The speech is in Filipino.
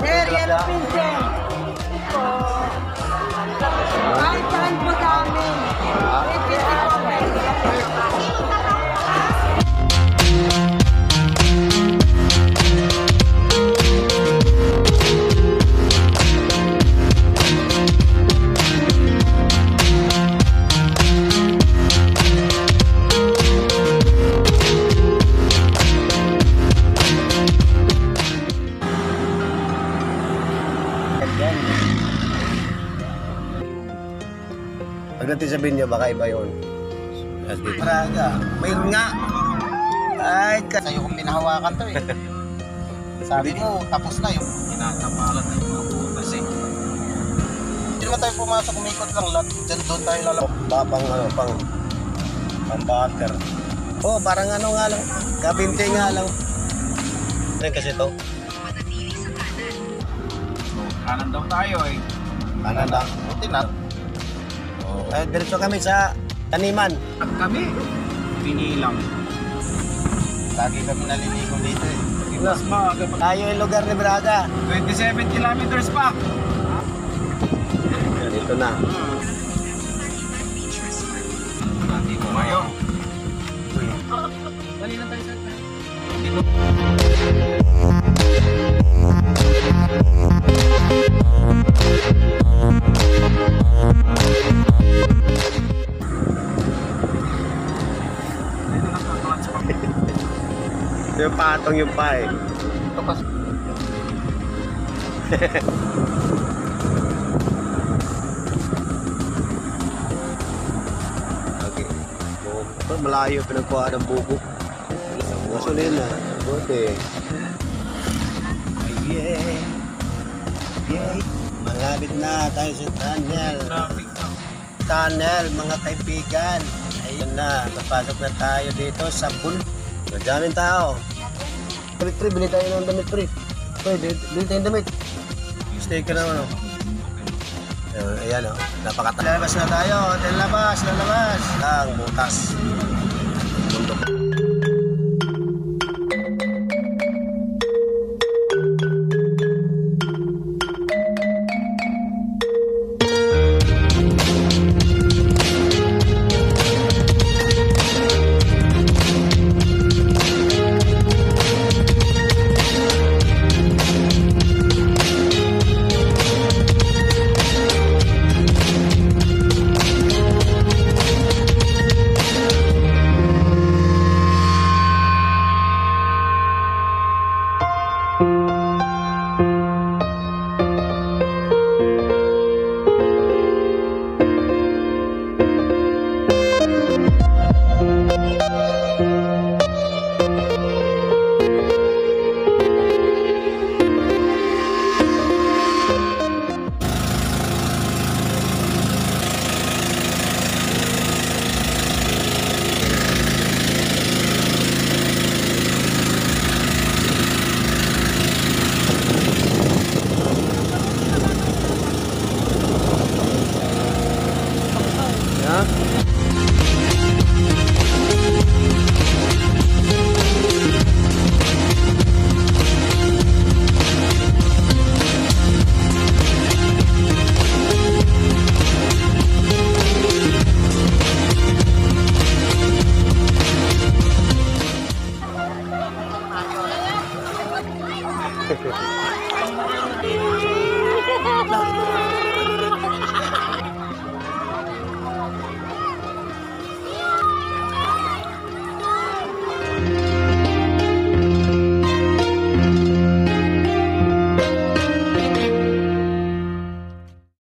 Sir, yellow pin, sir. Kahit saan po sa amin. 850 po, sir. Pagdating sabihin niyo, baka iba yun. Praga, mayroon nga. Ay, sa'yo kong pinahawakan to eh. Sabi mo, tapos na yung tinatapalan ng mga butas eh. Hindi naman tayo pumasok, umikot lang lahat. Diyan doon tayo lalabas. Baka pang butter. Oh, parang ano nga lang. Kabinte nga lang. Rin kasi to. Kanan daw tayo eh. Kanan lang. Buti na. Eh, diretso kami sa taniman. At kami, pinilang. Lagi kami naliligo dito eh. Mas maaga pa. Tayo yung lugar ni Braga. 27 kilometers pa. Dito na. Hindi mo mayo. Bali lang tayo, sir. Yung patong yung pa eh. Ito kasi. Okay. So, malayo pinagkuha ng buko. Gasolina. Buti. Yeah. Yeah. Malapit na tayo sa tunnel. Traffic na. Tunnel, mga kaibigan. Ayun na. Papasok na tayo dito sa pool. Madaming tao. Damit pre, bili tayo ng damit pre. Pre, bili tayo ng damit. Sticker naman o. Ayan o, napakatalabas na tayo. Hotel labas, lalabas. Ang butas. Bundok.